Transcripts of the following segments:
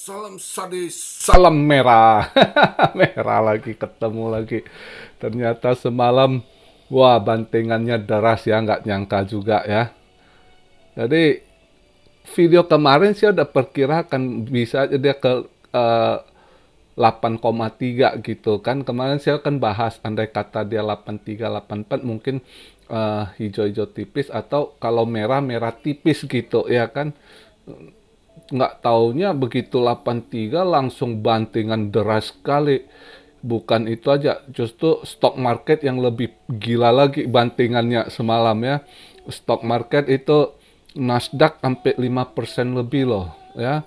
Salam sadis, salam merah. Merah lagi, ketemu lagi. Ternyata semalam, wah bantingannya deras ya, nggak nyangka juga ya. Jadi video kemarin sih udah perkirakan bisa aja dia ke 8,3 gitu kan. Kemarin saya kan bahas andai kata dia 83, 84 mungkin hijau-hijau tipis atau kalau merah, merah tipis gitu ya kan. Nggak taunya begitu 83 langsung bantingan deras sekali. Bukan itu aja, justru stock market yang lebih gila lagi bantingannya semalam ya. Stock market itu Nasdaq sampai 5% lebih loh ya.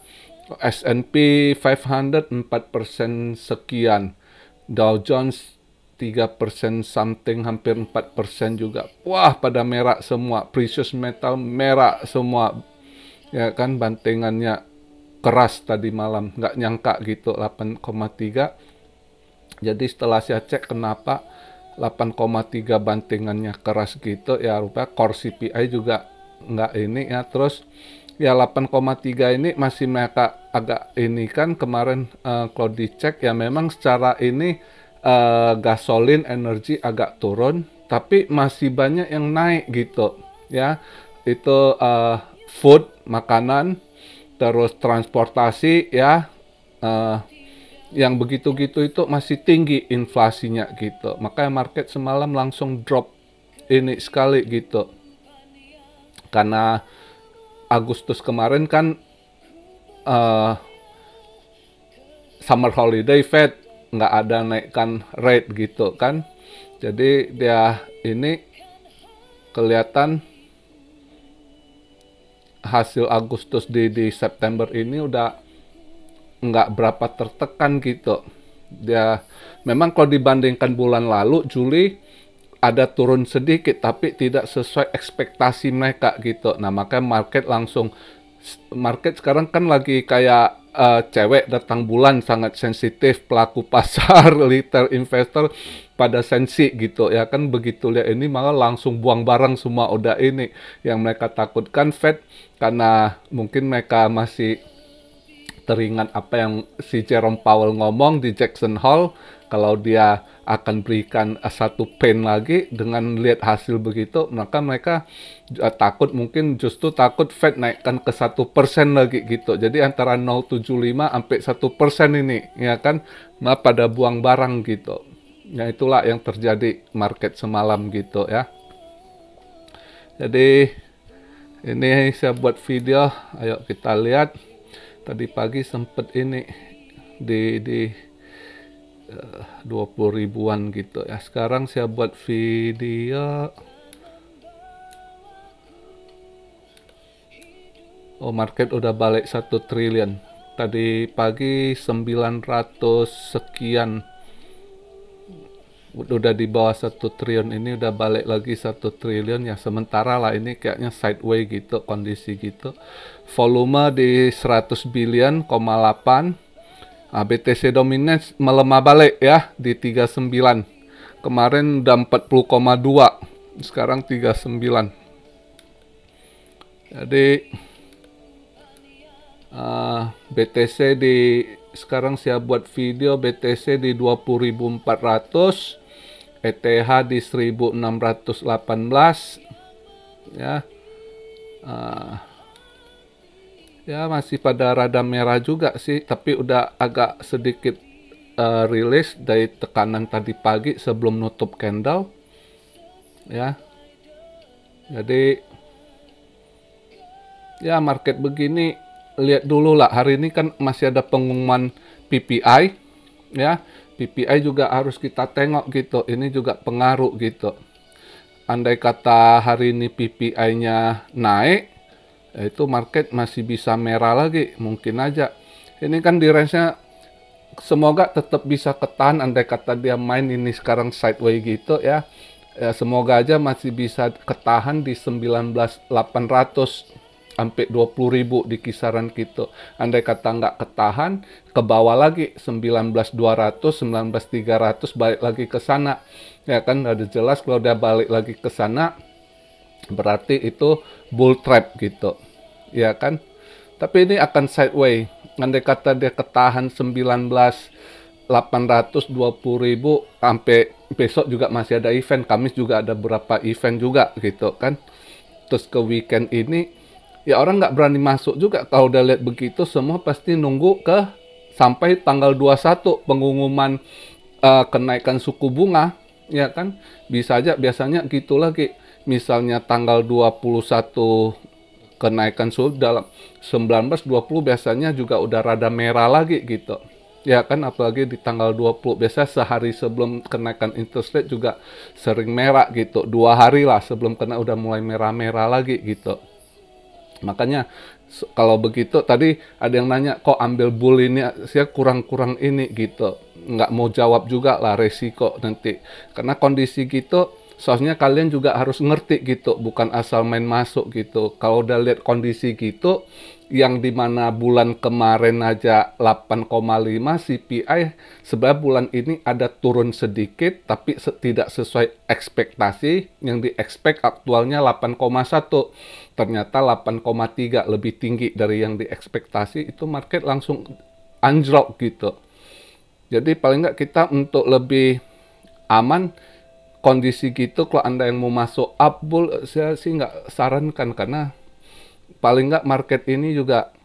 S&P 500 4% sekian. Dow Jones 3% something, hampir 4% juga. Wah, pada merah semua. Precious metal merah semua. Ya kan, bantingannya keras tadi malam. Nggak nyangka gitu, 8,3. Jadi setelah saya cek kenapa 8,3 bantingannya keras gitu, ya rupanya core CPI juga nggak ini ya. Terus ya 8,3 ini masih mereka agak ini kan kemarin kalau dicek ya memang secara ini gasolin energi agak turun, tapi masih banyak yang naik gitu ya. Itu food, makanan, terus transportasi ya. Uh, yang begitu-gitu itu masih tinggi inflasinya gitu. Makanya market semalam langsung drop ini sekali gitu. Karena Agustus kemarin kan uh, summer holiday Fed nggak ada naikkan rate gitu kan. Jadi dia ini kelihatan hasil Agustus di September ini udah nggak berapa tertekan gitu. Dia memang kalau dibandingkan bulan lalu Juli ada turun sedikit tapi tidak sesuai ekspektasi mereka gitu. Nah makanya market sekarang kan lagi kayak cewek datang bulan, sangat sensitif, pelaku pasar retail investor pada sensi gitu ya kan. Begitu lihat ini malah langsung buang barang semua. Udah ini yang mereka takutkan Fed, karena mungkin mereka masih teringat apa yang si Jerome Powell ngomong di Jackson Hole, kalau dia akan berikan satu pen lagi. Dengan lihat hasil begitu, maka mereka mungkin justru takut Fed naikkan ke 1% lagi gitu. Jadi antara 0,75 sampai 1% ini ya kan, pada buang barang gitu. Ya itulah yang terjadi market semalam gitu ya. Jadi ini saya buat video, ayo kita lihat. Tadi pagi sempet ini di 20 ribuan gitu ya. Sekarang saya buat video. Oh, market udah balik 1 triliun. Tadi pagi 900 sekian. Udah di bawah 1 triliun, ini udah balik lagi 1 triliun ya. Sementara lah ini kayaknya sideways gitu, kondisi gitu. Volume di 100 billion, 8. BTC dominance melemah balik ya di 39. Kemarin udah 40,2, sekarang 39. Jadi BTC sekarang saya buat video BTC di 20.400, ETH di 1618 ya. Ya masih pada rada merah juga sih, tapi udah agak sedikit rilis dari tekanan tadi pagi sebelum nutup candle ya. Jadi ya market begini, lihat dulu lah. Hari ini kan masih ada pengumuman PPI ya. PPI juga harus kita tengok gitu, ini juga pengaruh gitu. Andai kata hari ini PPI-nya naik, itu market masih bisa merah lagi, mungkin aja. Ini kan di range-nya semoga tetap bisa ketahan. Andai kata dia main ini sekarang sideways gitu ya, semoga aja masih bisa ketahan di 19.800 sampai 20.000 di kisaran gitu. Andai kata nggak ketahan, ke bawah lagi 19.200, 19.300, balik lagi ke sana. Ya kan udah jelas kalau udah balik lagi ke sana berarti itu bull trap gitu. Ya kan? Tapi ini akan sideways. andai kata dia ketahan 19.820.000 sampai besok juga masih ada event, Kamis juga ada berapa event juga gitu kan. Terus ke weekend ini ya orang nggak berani masuk juga. Kalau udah lihat begitu semua pasti nunggu sampai tanggal 21 pengumuman kenaikan suku bunga, ya kan. Bisa aja biasanya gitu lagi, misalnya tanggal 21 kenaikan suku, dalam 19-20 biasanya juga udah rada merah lagi gitu, ya kan. Apalagi di tanggal 20 biasa sehari sebelum kenaikan interest rate juga sering merah gitu, 2 hari lah sebelum kena udah mulai merah-merah lagi gitu. Makanya kalau begitu tadi ada yang nanya kok ambil bull ini saya kurang-kurang ini gitu, nggak mau jawab juga lah resiko nanti, karena kondisi gitu soalnya kalian juga harus ngerti gitu, bukan asal main masuk gitu. Kalau udah lihat kondisi gitu, yang dimana bulan kemarin aja 8,5 CPI, sebenarnya bulan ini ada turun sedikit, tapi tidak sesuai ekspektasi. Yang di-expect aktualnya 8,1, ternyata 8,3, lebih tinggi dari yang diekspektasi. Itu market langsung anjlok gitu. Jadi paling nggak kita untuk lebih aman kondisi gitu, kalau Anda yang mau masuk up bull, saya sih nggak sarankan, karena paling nggak market ini juga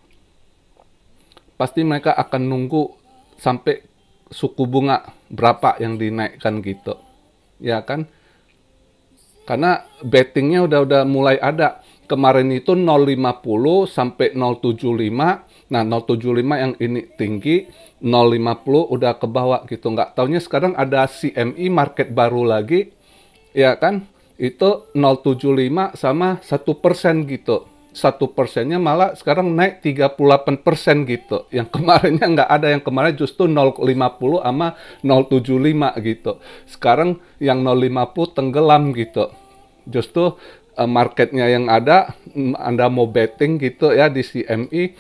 pasti mereka akan nunggu sampai suku bunga berapa yang dinaikkan gitu, ya kan. Karena bettingnya udah mulai ada. Kemarin itu 0,50 sampai 0,75. Nah, 0,75 yang ini tinggi, 0,50 udah ke bawah gitu. Nggak taunya sekarang ada CME market baru lagi, ya kan. Itu 0,75 sama 1% gitu. 1%-nya malah sekarang naik 38% gitu. Yang kemarinnya nggak ada, yang kemarin justru 0,50 sama 0,75 gitu. Sekarang yang 0,50 tenggelam gitu. Justru marketnya yang ada, Anda mau betting gitu ya di CME,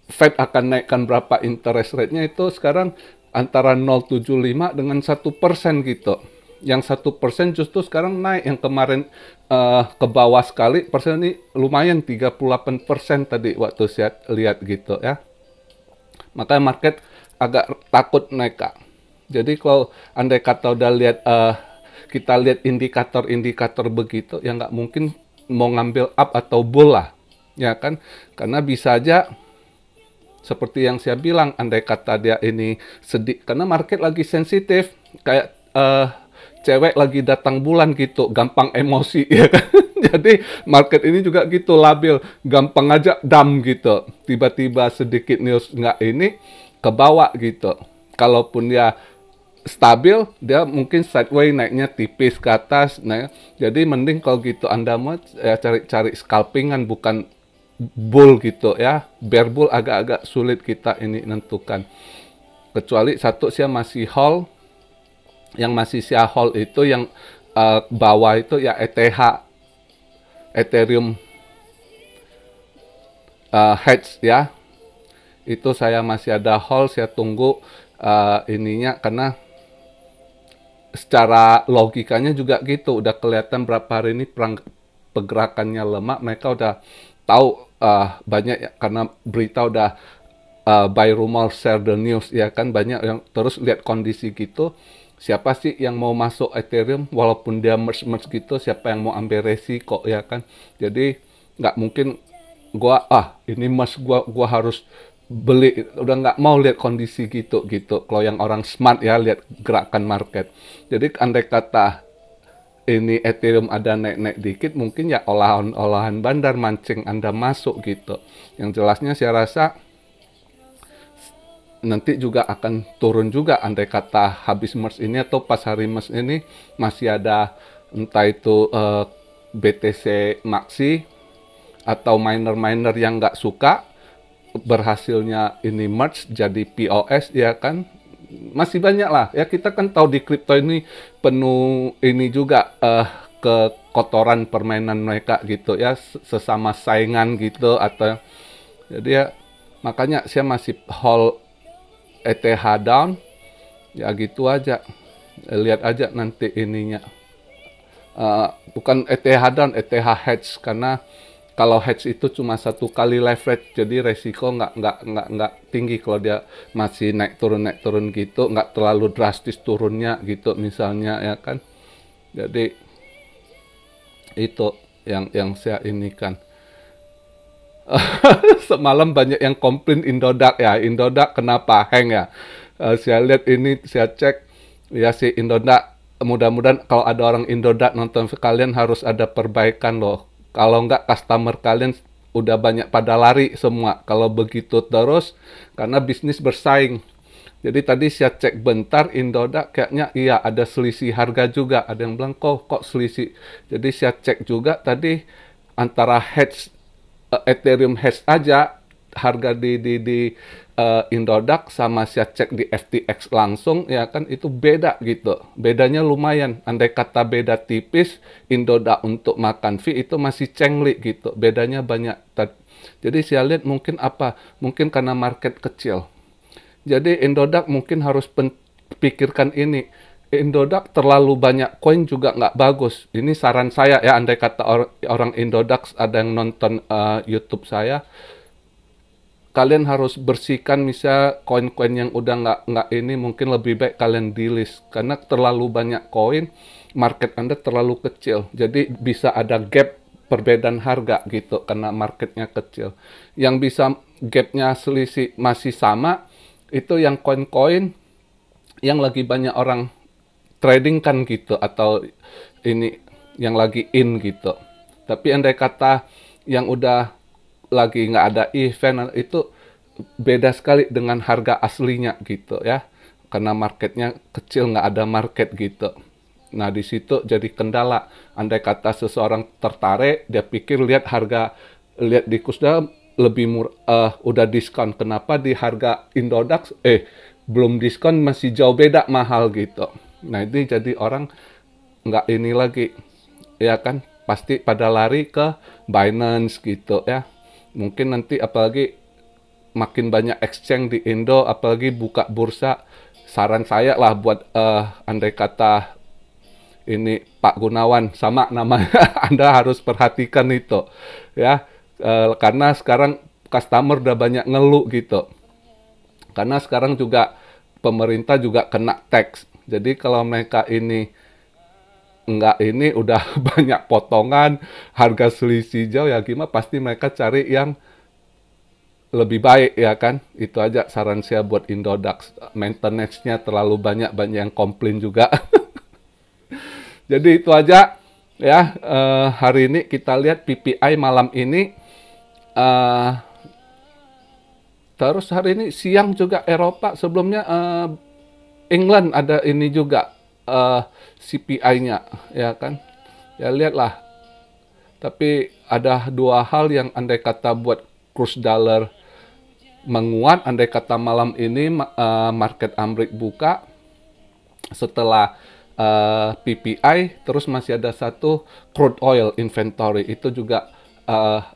Fed akan naikkan berapa interest rate-nya, itu sekarang antara 0,75 dengan 1% gitu. Yang 1% justru sekarang naik, yang kemarin ke bawah sekali persen, ini lumayan 38% tadi waktu saya lihat gitu ya. Makanya market agak takut naik, Kak. Jadi kalau andai kata udah lihat kita lihat indikator-indikator begitu, ya nggak mungkin mau ngambil up atau bull lah, ya kan? Karena bisa aja seperti yang saya bilang, andai kata dia ini sedih, karena market lagi sensitif, kayak cewek lagi datang bulan gitu, gampang emosi, ya kan? Jadi market ini juga gitu, labil, gampang aja dam gitu, tiba-tiba sedikit news nggak ini, ke bawah gitu. Kalaupun dia stabil, dia mungkin sideways, naiknya tipis ke atas. Nah, jadi mending kalau gitu Anda mau ya cari scalpingan, bukan bull gitu ya. Bear bull agak-agak sulit kita ini nentukan. Kecuali satu saya masih hold, yang masih saya hold itu yang bawah itu ya ETH, Ethereum hedge ya. Itu saya masih ada hold, saya tunggu ininya, karena secara logikanya juga gitu, udah kelihatan berapa hari ini pergerakannya lemah, mereka udah tahu banyak ya, karena berita udah buy rumor share the news, ya kan, banyak yang terus lihat kondisi gitu. Siapa sih yang mau masuk Ethereum walaupun dia merge gitu, siapa yang mau ambil resiko, ya kan. Jadi nggak mungkin ini merge gua harus beli, udah nggak mau lihat kondisi gitu. Kalau yang orang smart ya lihat gerakan market. Jadi andai kata ini Ethereum ada naik-naik dikit, mungkin ya olahan bandar mancing Anda masuk gitu. Yang jelasnya saya rasa nanti juga akan turun juga, andai kata habis merge ini atau pas hari merge ini masih ada entah itu BTC Maxi atau miner-miner yang nggak suka berhasilnya ini merge jadi POS, ya kan. Masih banyak lah ya, kita kan tahu di kripto ini penuh ini juga kekotoran permainan mereka gitu ya, sesama saingan gitu, atau jadi ya makanya saya masih hold ETH down ya gitu aja. Lihat aja nanti ininya, bukan ETH down, ETH hedge, karena kalau hedge itu cuma satu kali leverage, jadi resiko nggak tinggi kalau dia masih naik turun gitu, nggak terlalu drastis turunnya gitu misalnya ya kan. Jadi itu yang saya ini kan. Semalam banyak yang komplain Indodax ya, Indodax kenapa hang ya. Saya lihat ini, saya cek ya si Indodax, mudah-mudahan kalau ada orang Indodax nonton kalian harus ada perbaikan loh. Kalau nggak customer kalian udah banyak pada lari semua kalau begitu terus, karena bisnis bersaing. Jadi tadi saya cek bentar Indodax kayaknya iya ada selisih harga juga. Ada yang bilang kok selisih. Jadi saya cek juga tadi antara hedge Ethereum hash aja harga di Indodax sama saya cek di FTX langsung ya kan itu beda gitu. Bedanya lumayan. Andai kata beda tipis, Indodax untuk makan fee itu masih cengli gitu. Bedanya banyak. Jadi saya lihat mungkin apa? Mungkin karena market kecil. Jadi Indodax mungkin harus pikirkan ini. Indodax terlalu banyak koin juga nggak bagus. Ini saran saya ya, andai kata orang Indodax ada yang nonton YouTube saya, kalian harus bersihkan misal koin-koin yang udah nggak ini, mungkin lebih baik kalian delist karena terlalu banyak koin, market Anda terlalu kecil. Jadi bisa ada gap perbedaan harga gitu karena marketnya kecil. Yang bisa gapnya selisih masih sama itu yang koin-koin yang lagi banyak orang trading kan gitu, atau ini yang lagi in gitu. Tapi andai kata yang udah lagi nggak ada event itu beda sekali dengan harga aslinya gitu ya, karena marketnya kecil, nggak ada market gitu. Nah di situ jadi kendala. Andai kata seseorang tertarik, dia pikir lihat di Kusda lebih murah, udah diskon. Kenapa di harga Indodax belum diskon, masih jauh beda mahal gitu. Nah ini jadi orang nggak ini lagi, ya kan, pasti pada lari ke Binance gitu ya. Mungkin nanti apalagi makin banyak exchange di Indo, apalagi buka bursa, saran saya lah buat andai kata ini Pak Gunawan sama namanya, Anda harus perhatikan itu ya, karena sekarang customer udah banyak ngeluh gitu. Karena sekarang juga pemerintah juga kena tax. Jadi kalau mereka ini nggak ini udah banyak potongan, harga selisih jauh ya gimana, pasti mereka cari yang lebih baik ya kan. Itu aja saran saya buat Indodax. Maintenance-nya terlalu banyak yang komplain juga. Jadi itu aja ya, hari ini kita lihat PPI malam ini. Terus hari ini siang juga Eropa, sebelumnya England ada ini juga CPI-nya ya kan. Ya lihatlah. Tapi ada dua hal yang andai kata buat kurs dollar menguat, andai kata malam ini market Amerika buka setelah PPI, terus masih ada satu crude oil inventory, itu juga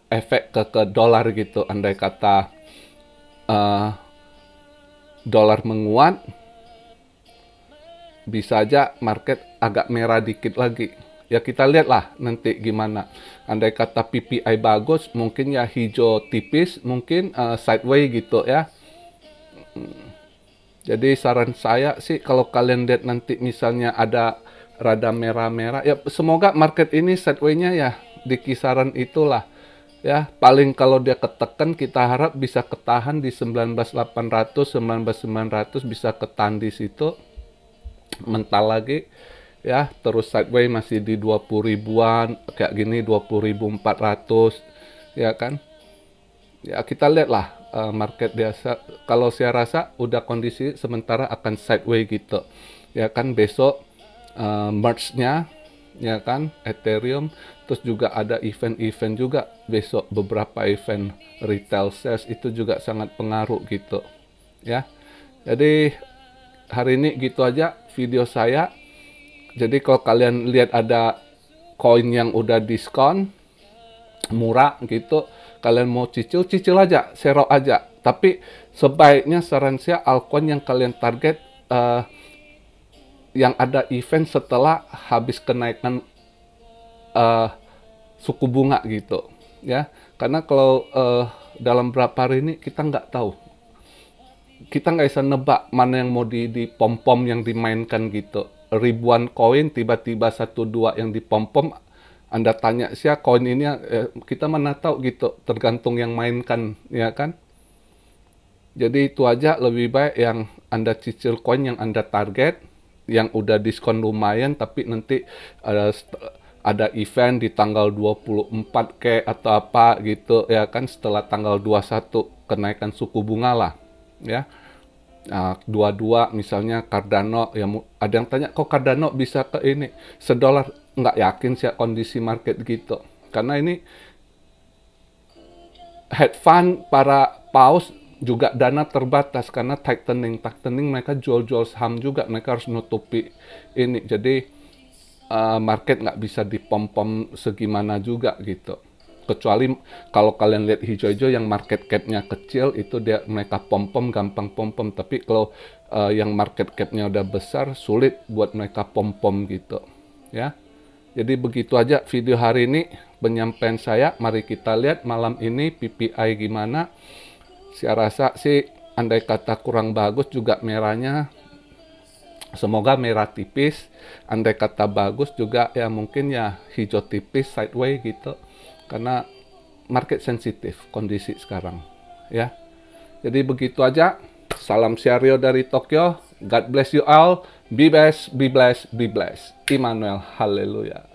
efek ke dolar gitu. Andai kata dolar menguat, bisa aja market agak merah dikit lagi. Ya kita lihatlah nanti gimana. Andai kata PPI bagus, mungkin ya hijau tipis, mungkin sideways gitu ya. Jadi saran saya sih kalau kalian lihat nanti misalnya ada rada merah-merah, ya semoga market ini sideways-nya ya di kisaran itulah. Ya, paling kalau dia ketekan kita harap bisa ketahan di 19.800, 19.900, bisa ketahan di situ. Mental lagi ya, terus sideways masih di 20 ribuan kayak gini, 20.400 ya kan. Ya kita lihatlah market biasa. Kalau saya rasa udah kondisi sementara akan sideways gitu ya kan. Besok merge-nya ya kan Ethereum, terus juga ada event-event juga besok, beberapa event retail sales itu juga sangat pengaruh gitu ya. Jadi hari ini gitu aja video saya. Jadi kalau kalian lihat ada koin yang udah diskon murah gitu, kalian mau cicil aja, serok aja. Tapi sebaiknya saran saya altcoin yang kalian target yang ada event setelah habis kenaikan suku bunga gitu ya. Karena kalau dalam berapa hari ini kita nggak tahu, kita nggak bisa nebak mana yang mau di pom-pom yang dimainkan gitu. Ribuan koin tiba-tiba satu dua yang dipom-pom, Anda tanya siapa koin ini, kita mana tahu gitu, tergantung yang mainkan, ya kan. Jadi itu aja, lebih baik yang Anda cicil koin yang Anda target, yang udah diskon lumayan, tapi nanti ada event di tanggal 24 ke atau apa gitu, ya kan, setelah tanggal 21 kenaikan suku bunga lah, ya. Nah, 22 misalnya Cardano, ya ada yang tanya kok Cardano bisa ke ini $1, nggak yakin sih kondisi market gitu. Karena ini hedge fund para paus juga dana terbatas karena tightening mereka jual-jual saham juga, mereka harus nutupi ini, jadi market nggak bisa dipom-pom segimana juga gitu, kecuali kalau kalian lihat hijau-hijau yang market cap-nya kecil itu mereka pom-pom gampang pom-pom, tapi kalau yang market cap-nya udah besar sulit buat mereka pom-pom gitu ya. Jadi begitu aja video hari ini penyampaian saya. Mari kita lihat malam ini PPI gimana. Saya rasa sih andai kata kurang bagus juga merahnya, semoga merah tipis. Andai kata bagus juga ya mungkin ya hijau tipis sideways gitu. Karena market sensitif kondisi sekarang ya. Jadi begitu aja. Salam Siario dari Tokyo. God bless you all. Be blessed, be blessed, be blessed. Immanuel, haleluya.